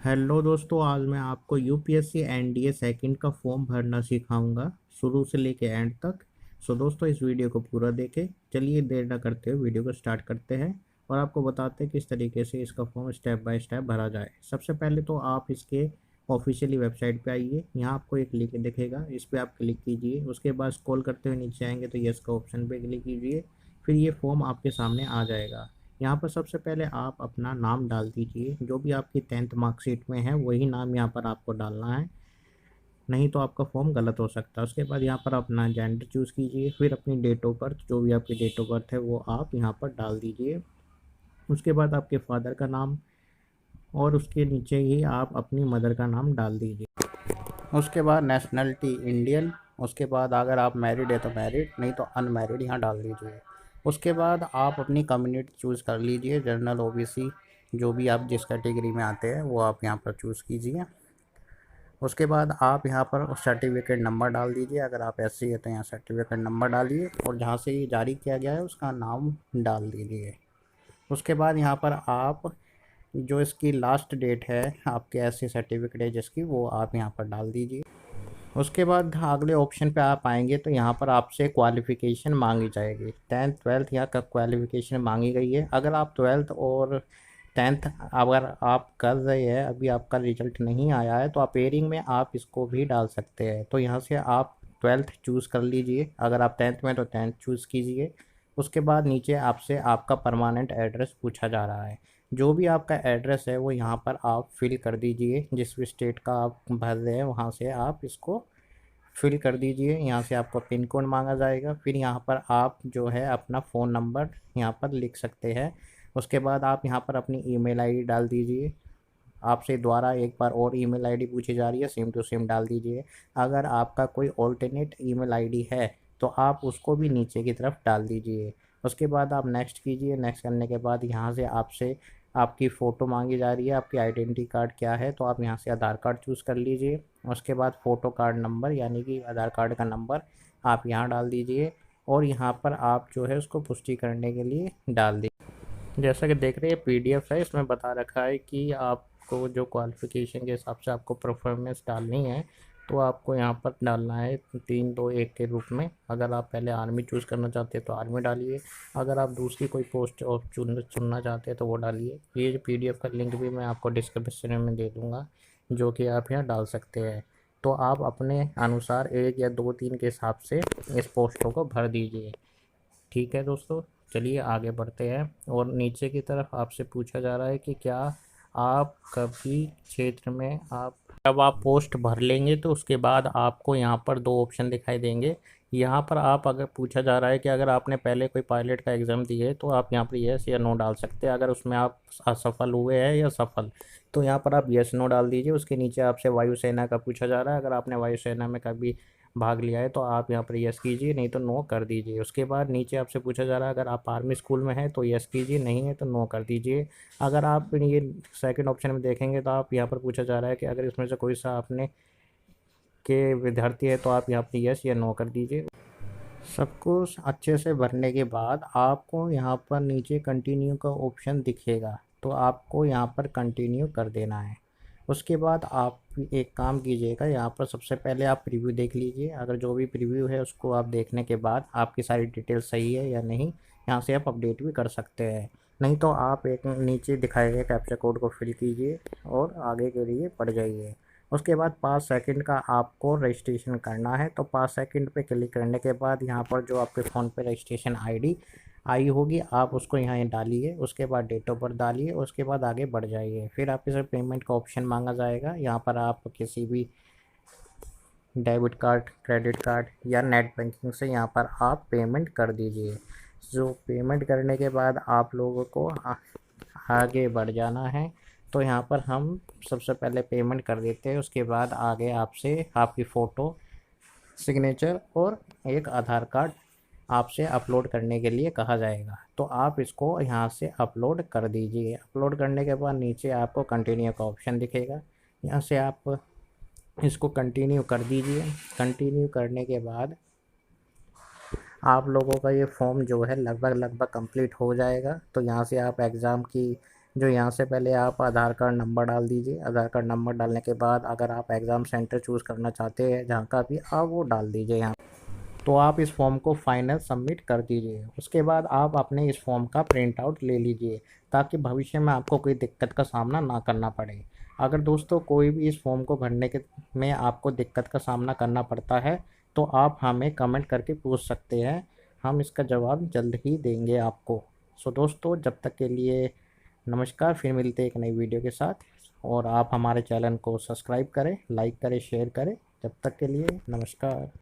Hello दोस्तों, आज मैं आपको यूपीएससी एनडीए सेकंड का फॉर्म भरना सिखाऊंगा शुरू से लेके एंड तक। सो दोस्तों, इस वीडियो को पूरा देखें। चलिए देर ना करते हुए वीडियो को स्टार्ट करते हैं और आपको बताते हैं किस तरीके से इसका फॉर्म स्टेप बाय स्टेप भरा जाए। सबसे पहले तो आप इसके ऑफिशियली वेबसाइट पे आइए। यहाँ आपको एक लिंक दिखेगा, इस पर आप क्लिक कीजिए। उसके बाद स्क्रॉल करते हुए नीचे आएंगे तो यस का ऑप्शन पे क्लिक कीजिए। फिर ये फॉर्म आपके सामने आ जाएगा। यहाँ पर सबसे पहले आप अपना नाम डाल दीजिए, जो भी आपकी 10th मार्कशीट में है वही नाम यहाँ पर आपको डालना है, नहीं तो आपका फॉर्म गलत हो सकता है। उसके बाद यहाँ पर अपना जेंडर चूज़ कीजिए, फिर अपनी डेट ऑफ बर्थ, जो भी आपकी डेट ऑफ बर्थ है वो आप यहाँ पर डाल दीजिए। उसके बाद आपके फादर का नाम और उसके नीचे ही आप अपनी मदर का नाम डाल दीजिए। उसके बाद नेशनलिटी इंडियन। उसके बाद अगर आप मैरिड है तो मैरिड, नहीं तो अनमैरिड यहाँ डाल दीजिए। उसके बाद आप अपनी कम्युनिटी चूज़ कर लीजिए, जनरल ओबीसी, जो भी आप जिस कैटेगरी में आते हैं वो आप यहाँ पर चूज़ कीजिए। उसके बाद आप यहाँ पर सर्टिफिकेट नंबर डाल दीजिए, अगर आप एससी है तो यहाँ सर्टिफिकेट नंबर डालिए और जहाँ से ये जारी किया गया है उसका नाम डाल दीजिए। उसके बाद यहाँ पर आप जो इसकी लास्ट डेट है आपके एससी सर्टिफिकेट है जिसकी, वो आप यहाँ पर डाल दीजिए। उसके बाद अगले ऑप्शन पे आप आएंगे तो यहाँ पर आपसे क्वालिफ़िकेशन मांगी जाएगी। 10th 12th यहाँ का क्वालिफ़िकेशन मांगी गई है। अगर आप 12th और 10th अगर आप कर रहे हैं, अभी आपका रिजल्ट नहीं आया है, तो अपेयरिंग में आप इसको भी डाल सकते हैं। तो यहाँ से आप 12th चूज़ कर लीजिए, अगर आप 10th में तो 10th चूज़ कीजिए। उसके बाद नीचे आपसे आपका परमानेंट एड्रेस पूछा जा रहा है। जो भी आपका एड्रेस है वो यहाँ पर आप फिल कर दीजिए, जिस भी स्टेट का आप भर रहे हैं वहाँ से आप इसको फिल कर दीजिए। यहाँ से आपको पिन कोड मांगा जाएगा, फिर यहाँ पर आप जो है अपना फ़ोन नंबर यहाँ पर लिख सकते हैं। उसके बाद आप यहाँ पर अपनी ईमेल आईडी डाल दीजिए। आपसे दोबारा एक बार और ईमेल आईडी पूछी जा रही है, सेम टू सेम डाल दीजिए। अगर आपका कोई ऑल्टरनेट ईमेल आईडी है तो आप उसको भी नीचे की तरफ डाल दीजिए। उसके बाद आप नेक्स्ट कीजिए। नेक्स्ट करने के बाद यहाँ से आपसे आपकी फ़ोटो मांगी जा रही है, आपकी आइडेंटिटी कार्ड क्या है, तो आप यहाँ से आधार कार्ड चूज़ कर लीजिए। उसके बाद फ़ोटो कार्ड नंबर यानी कि आधार कार्ड का नंबर आप यहाँ डाल दीजिए और यहाँ पर आप जो है उसको पुष्टि करने के लिए डाल दीजिए। जैसा कि देख रहे हैं पीडीएफ है, इसमें बता रखा है कि आपको जो क्वालिफ़िकेशन के हिसाब से आपको परफॉर्मेंस डालनी है, तो आपको यहाँ पर डालना है 3 2 1 के रूप में। अगर आप पहले आर्मी चूज़ करना चाहते हैं तो आर्मी डालिए, अगर आप दूसरी कोई पोस्ट और चुनना चाहते हैं तो वो डालिए। ये जो पीडीएफ का लिंक भी मैं आपको डिस्क्रिप्शन में दे दूँगा, जो कि आप यहाँ डाल सकते हैं। तो आप अपने अनुसार 1 या 2 3 के हिसाब से इस पोस्टों को भर दीजिए। ठीक है दोस्तों, चलिए आगे बढ़ते हैं। और नीचे की तरफ आपसे पूछा जा रहा है कि क्या आप कभी क्षेत्र में आप जब आप पोस्ट भर लेंगे तो उसके बाद आपको यहाँ पर 2 ऑप्शन दिखाई देंगे। यहाँ पर आप अगर पूछा जा रहा है कि अगर आपने पहले कोई पायलट का एग्ज़ाम दिए है तो आप यहाँ पर यस या नो डाल सकते हैं। अगर उसमें आप असफल हुए हैं या सफल, तो यहाँ पर आप यस नो डाल दीजिए। उसके नीचे आपसे वायुसेना का पूछा जा रहा है, अगर आपने वायुसेना में कभी भाग लिया है तो आप यहाँ पर यस कीजिए, नहीं तो नो कर दीजिए। उसके बाद नीचे आपसे पूछा जा रहा है अगर आप आर्मी स्कूल में हैं तो यस कीजिए, नहीं है तो नो कर दीजिए। अगर आप ये सेकंड ऑप्शन में देखेंगे तो आप यहाँ पर पूछा जा रहा है कि अगर इसमें से कोई सा आपने के विद्यार्थी है तो आप यहाँ पर यस या नो कर दीजिए। सब कुछ अच्छे से भरने के बाद आपको यहाँ पर नीचे कंटिन्यू का ऑप्शन दिखेगा, तो आपको यहाँ पर कंटिन्यू कर देना है। उसके बाद आप एक काम कीजिएगा, यहाँ पर सबसे पहले आप प्रीव्यू देख लीजिए। अगर जो भी प्रीव्यू है उसको आप देखने के बाद आपकी सारी डिटेल सही है या नहीं, यहाँ से आप अपडेट भी कर सकते हैं। नहीं तो आप एक नीचे दिखाए गए कैप्चा कोड को फिल कीजिए और आगे के लिए बढ़ जाइए। उसके बाद 5 सेकंड का आपको रजिस्ट्रेशन करना है, तो 5 सेकंड पे क्लिक करने के बाद यहाँ पर जो आपके फ़ोन पे रजिस्ट्रेशन आईडी आई होगी आप उसको यहाँ डालिए। उसके बाद डेट ऑफ बर्थ डालिए, उसके बाद आगे बढ़ जाइए। फिर आपके साथ पेमेंट का ऑप्शन मांगा जाएगा, यहाँ पर आप किसी भी डेबिट कार्ड, क्रेडिट कार्ड या नेट बैंकिंग से यहाँ पर आप पेमेंट कर दीजिए। जो पेमेंट करने के बाद आप लोगों को आगे बढ़ जाना है। तो यहाँ पर हम सबसे पहले पेमेंट कर देते हैं, उसके बाद आगे आपसे आपकी फ़ोटो, सिग्नेचर और एक आधार कार्ड आपसे अपलोड करने के लिए कहा जाएगा। तो आप इसको यहाँ से अपलोड कर दीजिए। अपलोड करने के बाद नीचे आपको कंटिन्यू का ऑप्शन दिखेगा, यहाँ से आप इसको कंटिन्यू कर दीजिए। कंटिन्यू करने के बाद आप लोगों का ये फॉर्म जो है लगभग कंप्लीट हो जाएगा। तो यहाँ से आप एग्ज़ाम की जो यहाँ से पहले आप आधार कार्ड नंबर डाल दीजिए। आधार कार्ड नंबर डालने के बाद अगर आप एग्ज़ाम सेंटर चूज़ करना चाहते हैं जहाँ का भी, आप वो डाल दीजिए यहाँ। तो आप इस फॉर्म को फाइनल सबमिट कर दीजिए। उसके बाद आप अपने इस फॉर्म का प्रिंट आउट ले लीजिए ताकि भविष्य में आपको कोई दिक्कत का सामना ना करना पड़े। अगर दोस्तों कोई भी इस फॉर्म को भरने के में आपको दिक्कत का सामना करना पड़ता है तो आप हमें कमेंट करके पूछ सकते हैं, हम इसका जवाब जल्द ही देंगे आपको। सो दोस्तों, जब तक के लिए नमस्कार, फिर मिलते हैं एक नई वीडियो के साथ। और आप हमारे चैनल को सब्सक्राइब करें, लाइक करें, शेयर करें। जब तक के लिए नमस्कार।